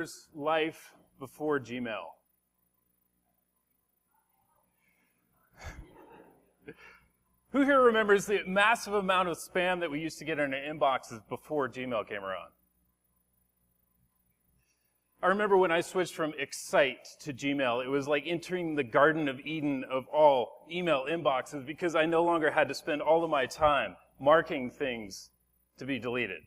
remembers life before Gmail? Who here remembers the massive amount of spam that we used to get in our inboxes before Gmail came around? I remember when I switched from Excite to Gmail, it was like entering the Garden of Eden of all email inboxes because I no longer had to spend all of my time marking things to be deleted.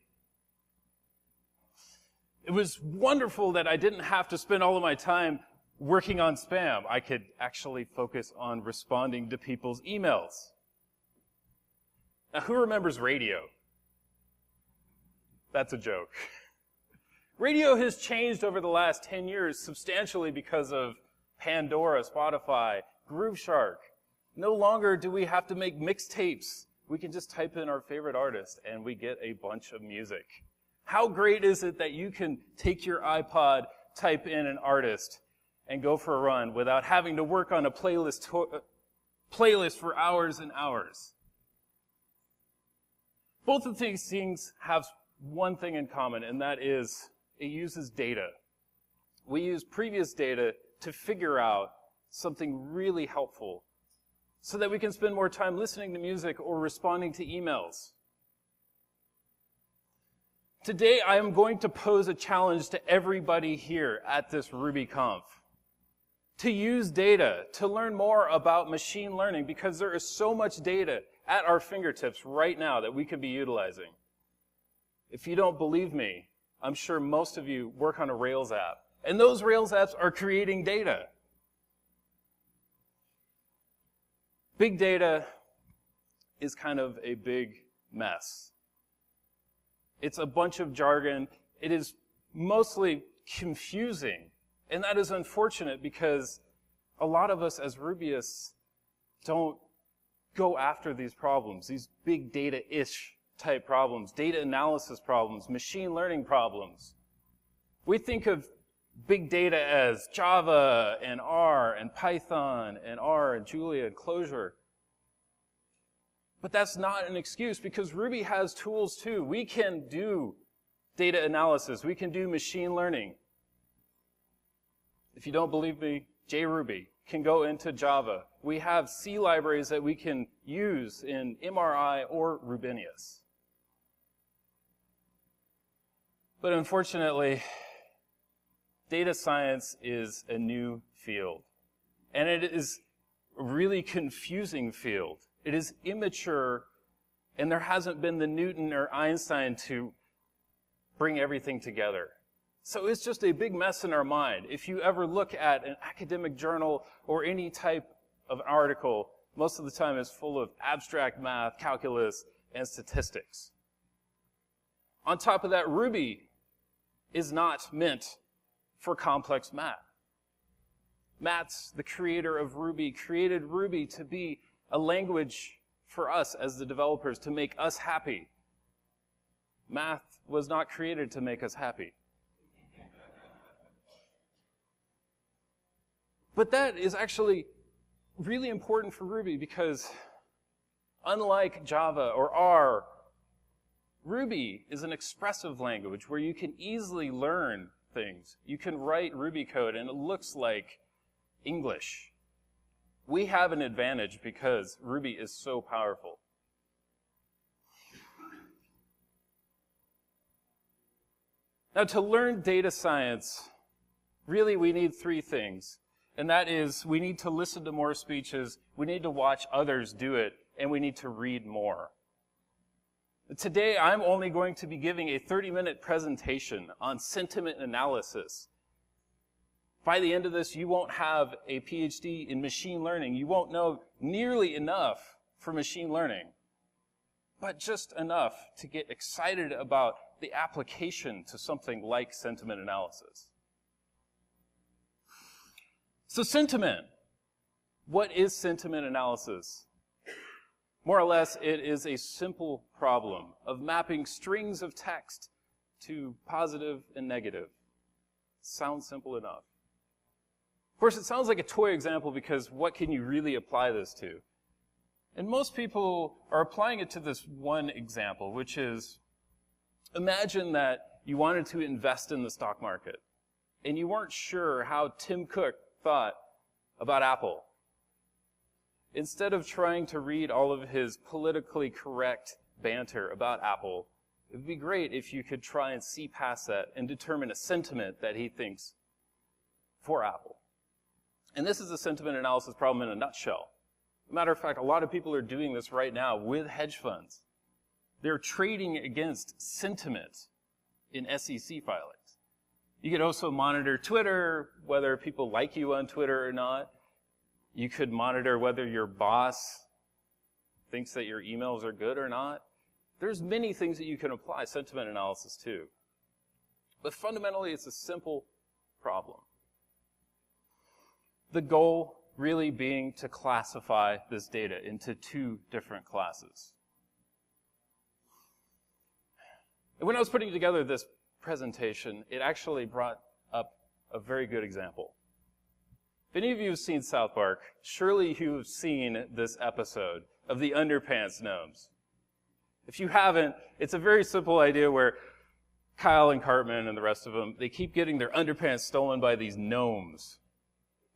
It was wonderful that I didn't have to spend all of my time working on spam. I could actually focus on responding to people's emails. Now, who remembers radio? That's a joke. Radio has changed over the last 10 years substantially because of Pandora, Spotify, Grooveshark. No longer do we have to make mixtapes. We can just type in our favorite artist and we get a bunch of music. How great is it that you can take your iPod, type in an artist, and go for a run without having to work on a playlist for hours and hours? Both of these things have one thing in common, and that is it uses data. We use previous data to figure out something really helpful so that we can spend more time listening to music or responding to emails. Today, I am going to pose a challenge to everybody here at this RubyConf to use data, to learn more about machine learning, because there is so much data at our fingertips right now that we could be utilizing. If you don't believe me, I'm sure most of you work on a Rails app, and those Rails apps are creating data. Big data is kind of a big mess. It's a bunch of jargon. It is mostly confusing, and that is unfortunate because a lot of us as Rubyists don't go after these problems, these big data-ish type problems, data analysis problems, machine learning problems. We think of big data as Java and R and Python and R and Julia and Clojure. But that's not an excuse because Ruby has tools too. We can do data analysis. We can do machine learning. If you don't believe me, JRuby can go into Java. We have C libraries that we can use in MRI or Rubinius. But unfortunately, data science is a new field. And it is a really confusing field. It is immature, and there hasn't been the Newton or Einstein to bring everything together. So it's just a big mess in our mind. If you ever look at an academic journal or any type of article, most of the time it's full of abstract math, calculus, and statistics. On top of that, Ruby is not meant for complex math. Matt's, the creator of Ruby, created Ruby to be a language for us as the developers to make us happy. Math was not created to make us happy. But that is actually really important for Ruby because unlike Java or R, Ruby is an expressive language where you can easily learn things. You can write Ruby code and it looks like English. We have an advantage because Ruby is so powerful. Now, to learn data science, really we need three things. And that is, we need to listen to more speeches, we need to watch others do it, and we need to read more. Today, I'm only going to be giving a 30-minute presentation on sentiment analysis. By the end of this, you won't have a PhD in machine learning. You won't know nearly enough for machine learning, but just enough to get excited about the application to something like sentiment analysis. So sentiment. What is sentiment analysis? More or less, it is a simple problem of mapping strings of text to positive and negative. Sounds simple enough. Of course, it sounds like a toy example because what can you really apply this to? And most people are applying it to this one example, which is, imagine that you wanted to invest in the stock market. and you weren't sure how Tim Cook thought about Apple, instead of trying to read all of his politically correct banter about Apple, it would be great if you could try and see past that and determine a sentiment that he thinks for Apple. And this is a sentiment analysis problem in a nutshell. As a matter of fact, a lot of people are doing this right now with hedge funds. They're trading against sentiment in SEC filings. You could also monitor Twitter, whether people like you on Twitter or not. You could monitor whether your boss thinks that your emails are good or not. There's many things that you can apply sentiment analysis to. But fundamentally, it's a simple problem. The goal really being to classify this data into two different classes. And when I was putting together this presentation, it actually brought up a very good example. If any of you have seen South Park, surely you've seen this episode of the underpants gnomes. If you haven't, it's a very simple idea where Kyle and Cartman and the rest of them, they keep getting their underpants stolen by these gnomes.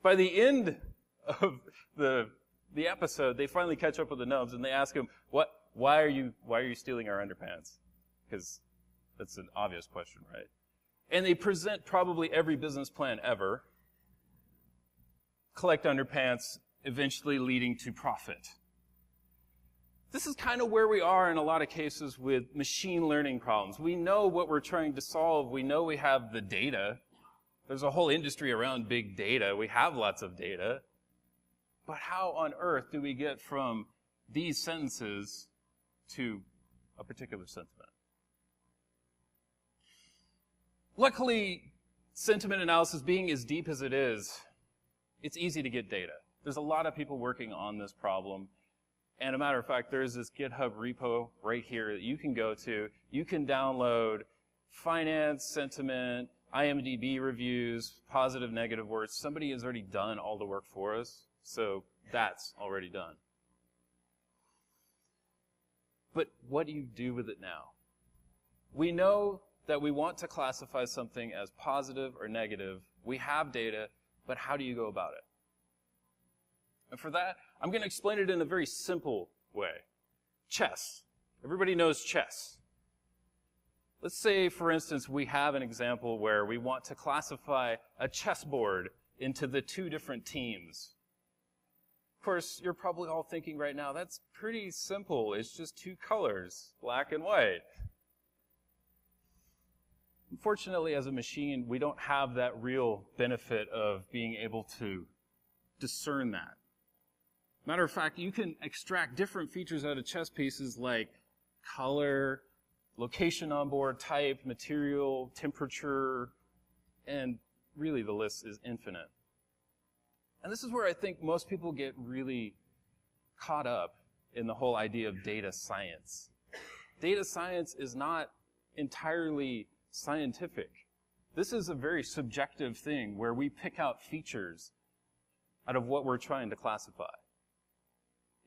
By the end of the episode, they finally catch up with the gnomes and they ask him, why are you stealing our underpants? Because that's an obvious question, right? And they present probably every business plan ever, collect underpants, eventually leading to profit. This is kind of where we are in a lot of cases with machine learning problems. We know what we're trying to solve. We know we have the data. There's a whole industry around big data. We have lots of data. But how on earth do we get from these sentences to a particular sentiment? Luckily, sentiment analysis being as deep as it is, it's easy to get data. There's a lot of people working on this problem. And a matter of fact, there's this GitHub repo right here that you can go to. You can download finance, sentiment, IMDb reviews, positive, negative words. Somebody has already done all the work for us, so that's already done. But what do you do with it now? We know that we want to classify something as positive or negative. We have data, but how do you go about it? And for that, I'm going to explain it in a very simple way. Chess. Everybody knows chess. Let's say, for instance, we have an example where we want to classify a chessboard into the two different teams. Of course, you're probably all thinking right now, that's pretty simple. It's just two colors, black and white. Unfortunately, as a machine, we don't have that real benefit of being able to discern that. Matter of fact, you can extract different features out of chess pieces like color, location on board, type, material, temperature, and really the list is infinite. And this is where I think most people get really caught up in the whole idea of data science. Data science is not entirely scientific. This is a very subjective thing where we pick out features out of what we're trying to classify.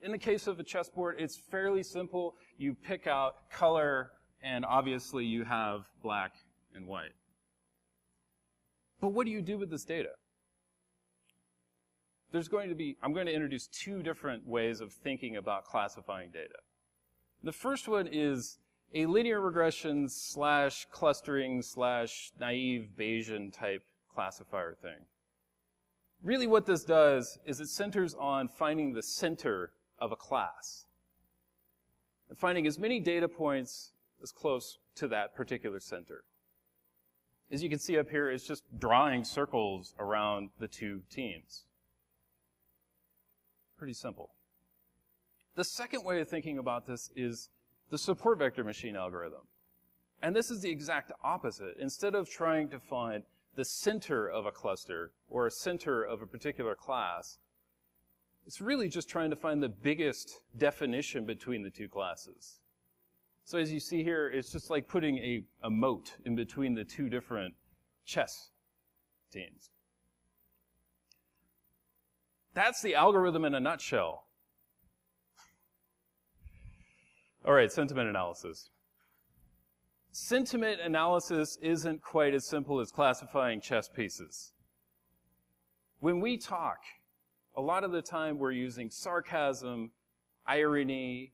In the case of a chessboard, it's fairly simple. You pick out color, and obviously you have black and white. But what do you do with this data? I'm going to introduce two different ways of thinking about classifying data. The first one is a linear regression / clustering / naive Bayesian type classifier thing. Really what this does is it centers on finding the center of a class and finding as many data points as close to that particular center. As you can see up here, it's just drawing circles around the two teams. Pretty simple. The second way of thinking about this is the support vector machine algorithm. And this is the exact opposite. Instead of trying to find the center of a cluster or a center of a particular class, it's really just trying to find the biggest definition between the two classes. So as you see here, it's just like putting a moat in between the two different chess teams. That's the algorithm in a nutshell. All right, sentiment analysis. Sentiment analysis isn't quite as simple as classifying chess pieces. When we talk, a lot of the time we're using sarcasm, irony,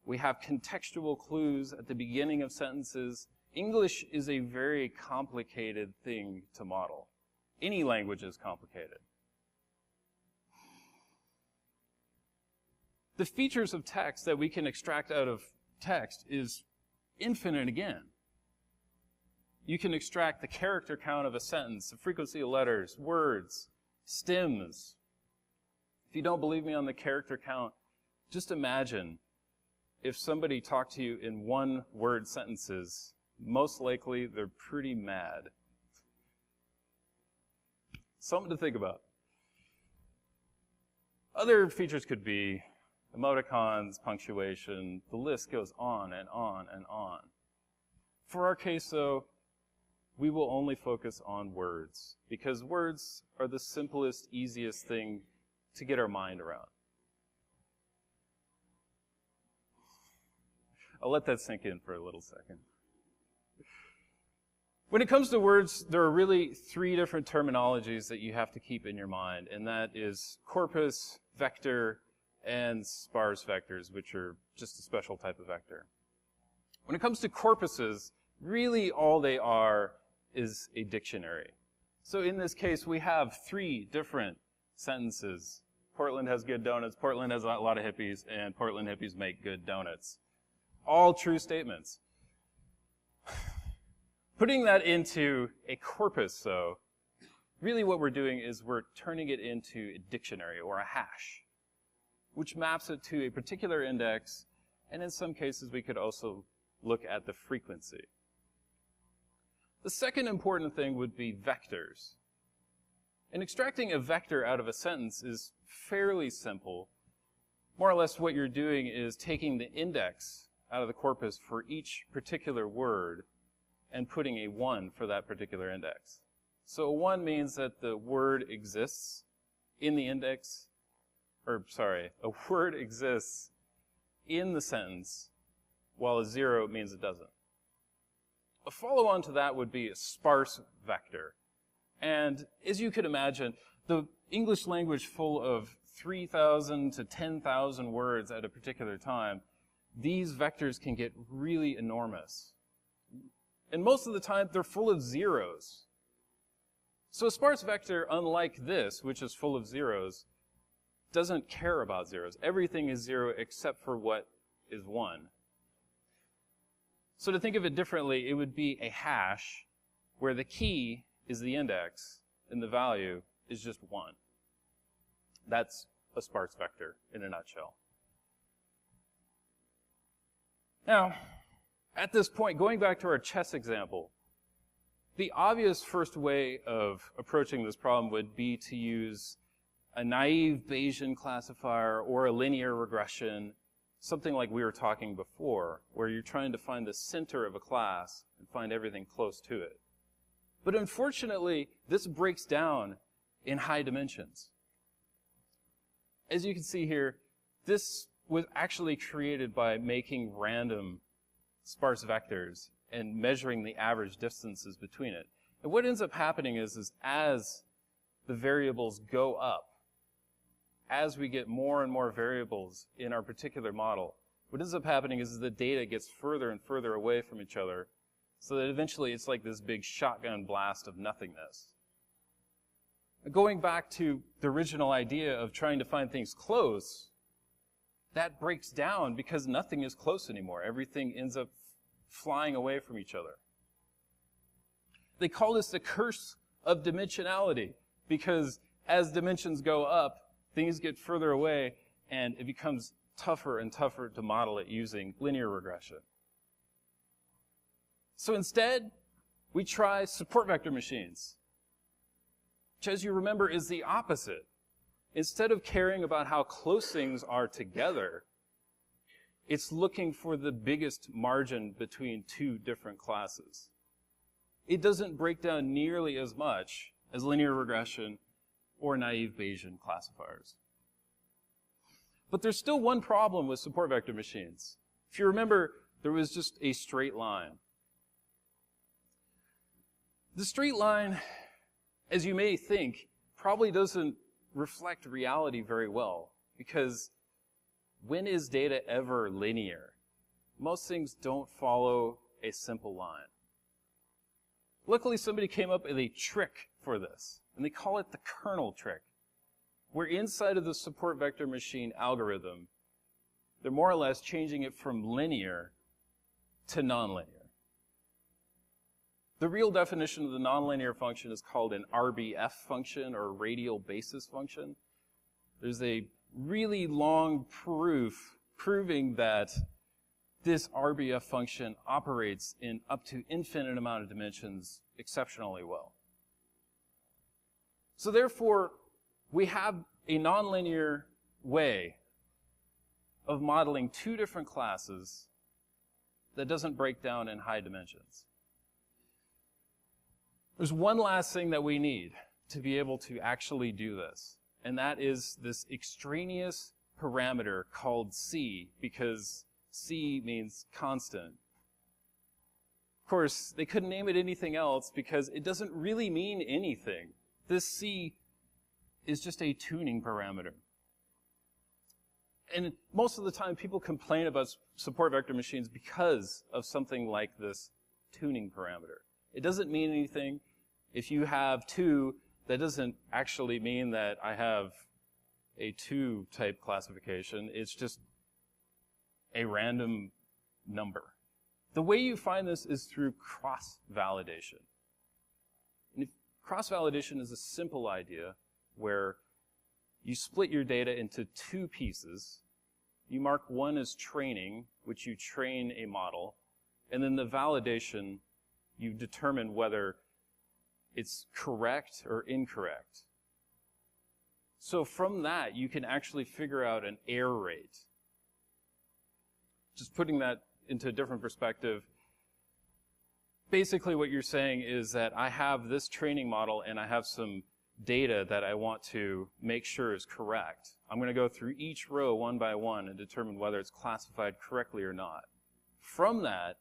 we have contextual clues at the beginning of sentences. English is a very complicated thing to model. Any language is complicated. The features of text that we can extract out of text is infinite again. You can extract the character count of a sentence, the frequency of letters, words, stems. If you don't believe me on the character count, just imagine if somebody talked to you in one-word sentences, most likely they're pretty mad. Something to think about. Other features could be emoticons, punctuation, the list goes on and on and on. For our case, though, we will only focus on words, because words are the simplest, easiest thing to get our mind around. I'll let that sink in for a little second. When it comes to words, there are really three different terminologies that you have to keep in your mind, and that is corpus, vector, and sparse vectors, which are just a special type of vector. When it comes to corpuses, really all they are is a dictionary. So in this case, we have three different sentences. Portland has good donuts, Portland has a lot of hippies, and Portland hippies make good donuts. All true statements. Putting that into a corpus, though, really what we're doing is we're turning it into a dictionary or a hash, which maps it to a particular index, and in some cases we could also look at the frequency. The second important thing would be vectors. And extracting a vector out of a sentence is fairly simple. More or less what you're doing is taking the index out of the corpus for each particular word and putting a 1 for that particular index. So a 1 means that the word exists in the index, a word exists in the sentence, while a 0 means it doesn't. A follow-on to that would be a sparse vector. And as you could imagine, the English language full of 3,000 to 10,000 words at a particular time, these vectors can get really enormous. And most of the time, they're full of zeros. So a sparse vector, unlike this, which is full of zeros, doesn't care about zeros. Everything is 0 except for what is 1. So to think of it differently, it would be a hash where the key is the index and the value is just 1. That's a sparse vector in a nutshell. Now, at this point, going back to our chess example, the obvious first way of approaching this problem would be to use a naive Bayesian classifier or a linear regression, something like we were talking before, where you're trying to find the center of a class and find everything close to it. But unfortunately, this breaks down in high dimensions. As you can see here, this was actually created by making random sparse vectors and measuring the average distances between it. And what ends up happening is as the variables go up, as we get more and more variables in our particular model, what ends up happening is the data gets further and further away from each other, so that eventually it's like this big shotgun blast of nothingness. Going back to the original idea of trying to find things close, that breaks down because nothing is close anymore. Everything ends up flying away from each other. They call this the curse of dimensionality, because as dimensions go up, things get further away, and it becomes tougher and tougher to model it using linear regression. So instead, we try support vector machines, which, as you remember, is the opposite. Instead of caring about how close things are together, it's looking for the biggest margin between two different classes. It doesn't break down nearly as much as linear regression or naive Bayesian classifiers. But there's still one problem with support vector machines. If you remember, there was just a straight line. The straight line, as you may think, probably doesn't reflect reality very well, because when is data ever linear? Most things don't follow a simple line. Luckily, somebody came up with a trick for this, and they call it the kernel trick, where inside of the support vector machine algorithm, they're more or less changing it from linear to nonlinear. The real definition of the nonlinear function is called an RBF function, or radial basis function. There's a really long proof proving that this RBF function operates in up to infinite amount of dimensions exceptionally well. So therefore, we have a nonlinear way of modeling two different classes that doesn't break down in high dimensions. There's one last thing that we need to be able to actually do this, and that is this extraneous parameter called C, because C means constant. Of course, they couldn't name it anything else because it doesn't really mean anything. This C is just a tuning parameter. And most of the time, people complain about support vector machines because of something like this tuning parameter. It doesn't mean anything. If you have 2, that doesn't actually mean that I have a 2 type classification. It's just a random number. The way you find this is through cross-validation. Cross-validation is a simple idea where you split your data into 2 pieces. You mark one as training, which you train a model, and then the validation, you determine whether it's correct or incorrect. So from that, you can actually figure out an error rate. Just putting that into a different perspective, basically what you're saying is that I have this training model and I have some data that I want to make sure is correct. I'm going to go through each row one by one and determine whether it's classified correctly or not. From that,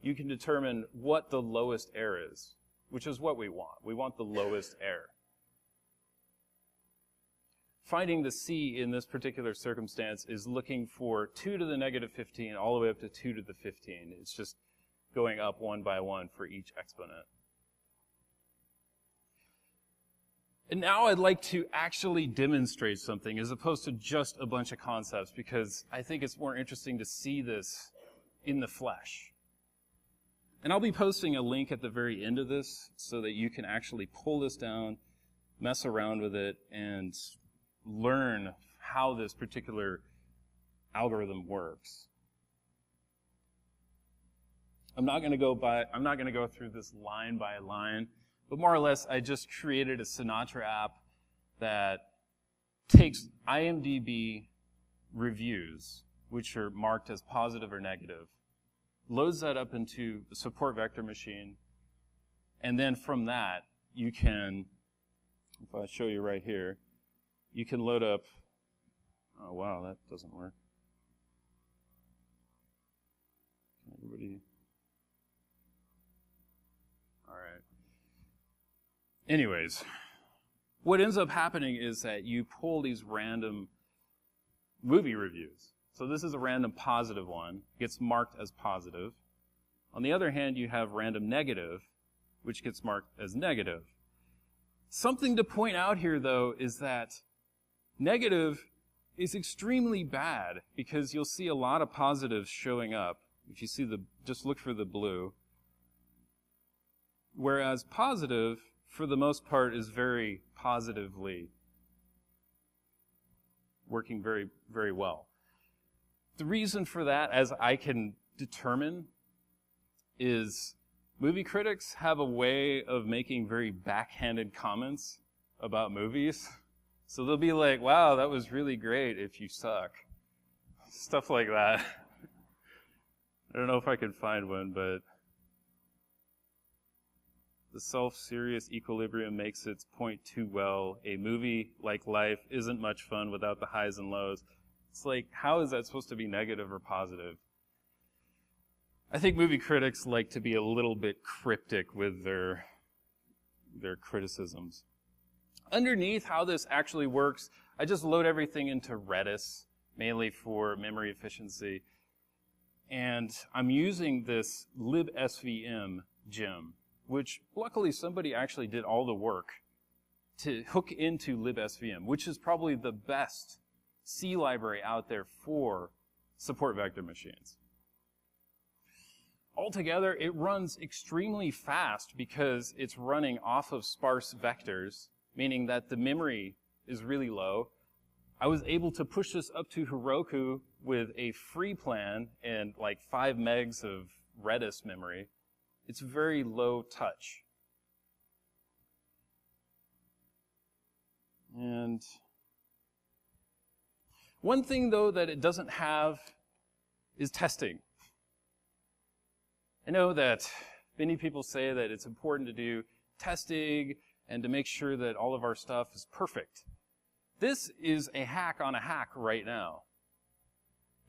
you can determine what the lowest error is, which is what we want. We want the lowest error. Finding the C in this particular circumstance is looking for 2 to the negative 15 all the way up to 2 to the 15. It's just going up one by one for each exponent. And now I'd like to actually demonstrate something as opposed to just a bunch of concepts, because I think it's more interesting to see this in the flesh. And I'll be posting a link at the very end of this so that you can actually pull this down, mess around with it, and learn how this particular algorithm works. I'm not going to go through this line by line, but more or less I just created a Sinatra app that takes IMDb reviews, which are marked as positive or negative, loads that up into the support vector machine, and then from that you can, if I show you right here, you can load up, oh wow, that doesn't work. Everybody, all right. Anyways, what ends up happening is that you pull these random movie reviews. So this is a random positive one, gets marked as positive. On the other hand, you have random negative, which gets marked as negative. Something to point out here, though, is that negative is extremely bad because you'll see a lot of positives showing up. If you see just look for the blue. Whereas positive, for the most part, is very positively working very, very well. The reason for that, as I can determine, is movie critics have a way of making very backhanded comments about movies. So they'll be like, wow, that was really great if you suck. Stuff like that. I don't know if I can find one, but the self-serious equilibrium makes its point too well. A movie like life isn't much fun without the highs and lows. It's like, how is that supposed to be negative or positive? I think movie critics like to be a little bit cryptic with their their criticisms. Underneath how this actually works, I just load everything into Redis, mainly for memory efficiency. And I'm using this libsvm gem, which luckily somebody actually did all the work to hook into libsvm, which is probably the best C library out there for support vector machines. Altogether, it runs extremely fast because it's running off of sparse vectors, meaning that the memory is really low. I was able to push this up to Heroku with a free plan and like 5 megs of Redis memory. It's very low touch. And one thing, though, that it doesn't have is testing. I know that many people say that it's important to do testing and to make sure that all of our stuff is perfect. This is a hack on a hack right now.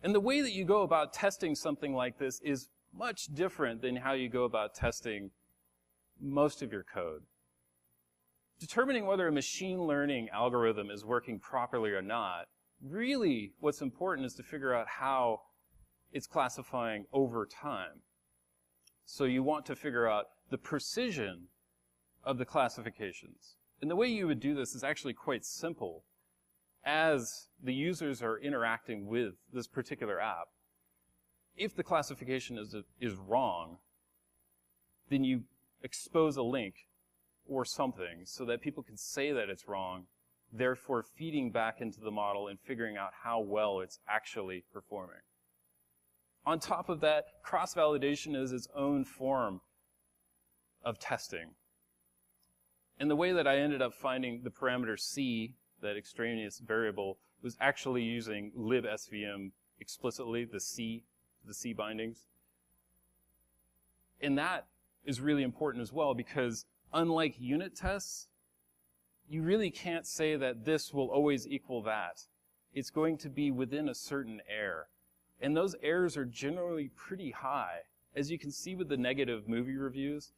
And the way that you go about testing something like this is much different than how you go about testing most of your code. Determining whether a machine learning algorithm is working properly or not, really what's important is to figure out how it's classifying over time. So you want to figure out the precision of the classifications. And the way you would do this is actually quite simple. As the users are interacting with this particular app, if the classification is wrong, then you expose a link or something so that people can say that it's wrong, therefore feeding back into the model and figuring out how well it's actually performing. On top of that, cross-validation is its own form of testing. And the way that I ended up finding the parameter C, that extraneous variable, was actually using libsvm explicitly, the C bindings. And that is really important as well because unlike unit tests, you really can't say that this will always equal that. It's going to be within a certain error. And those errors are generally pretty high. As you can see with the negative movie reviews,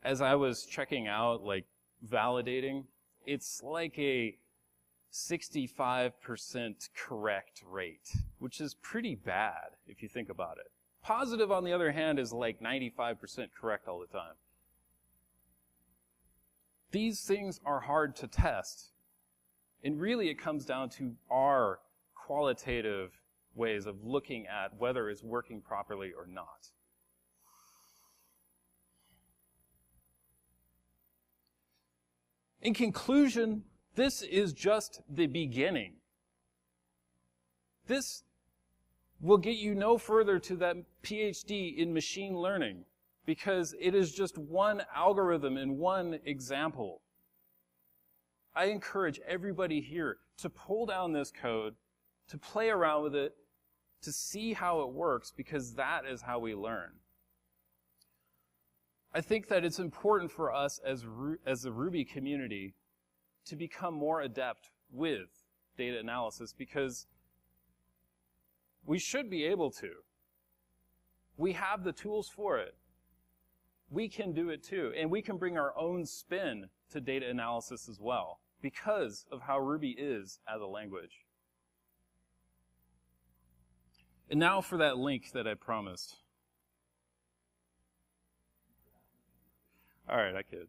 as I was checking out, like validating, it's like a 65% correct rate, which is pretty bad if you think about it. Positive, on the other hand, is like 95% correct all the time. These things are hard to test. And really it comes down to our qualitative ways of looking at whether it's working properly or not. In conclusion, this is just the beginning. This will get you no further to that PhD in machine learning because it is just one algorithm and one example. I encourage everybody here to pull down this code, to play around with it, to see how it works, because that is how we learn. I think that it's important for us as the Ruby community to become more adept with data analysis because we should be able to. We have the tools for it. We can do it too, and we can bring our own spin to data analysis as well because of how Ruby is as a language. And now for that link that I promised. All right, I kid.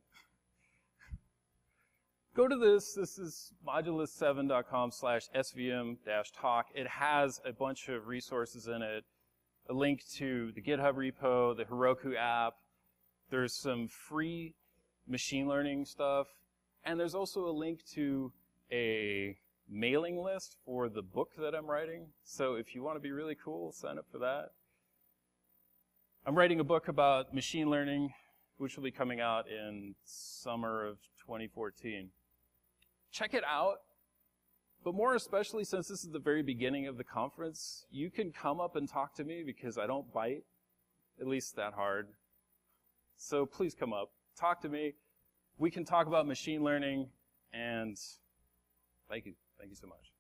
Go to this. This is modulus7.com/svm-talk. It has a bunch of resources in it, a link to the GitHub repo, the Heroku app. There's some free machine learning stuff. And there's also a link to a mailing list for the book that I'm writing. So if you want to be really cool, sign up for that. I'm writing a book about machine learning, which will be coming out in summer of 2014. Check it out. But more especially, since this is the very beginning of the conference, you can come up and talk to me because I don't bite, at least that hard. So please come up, talk to me. We can talk about machine learning, and thank you. Thank you so much.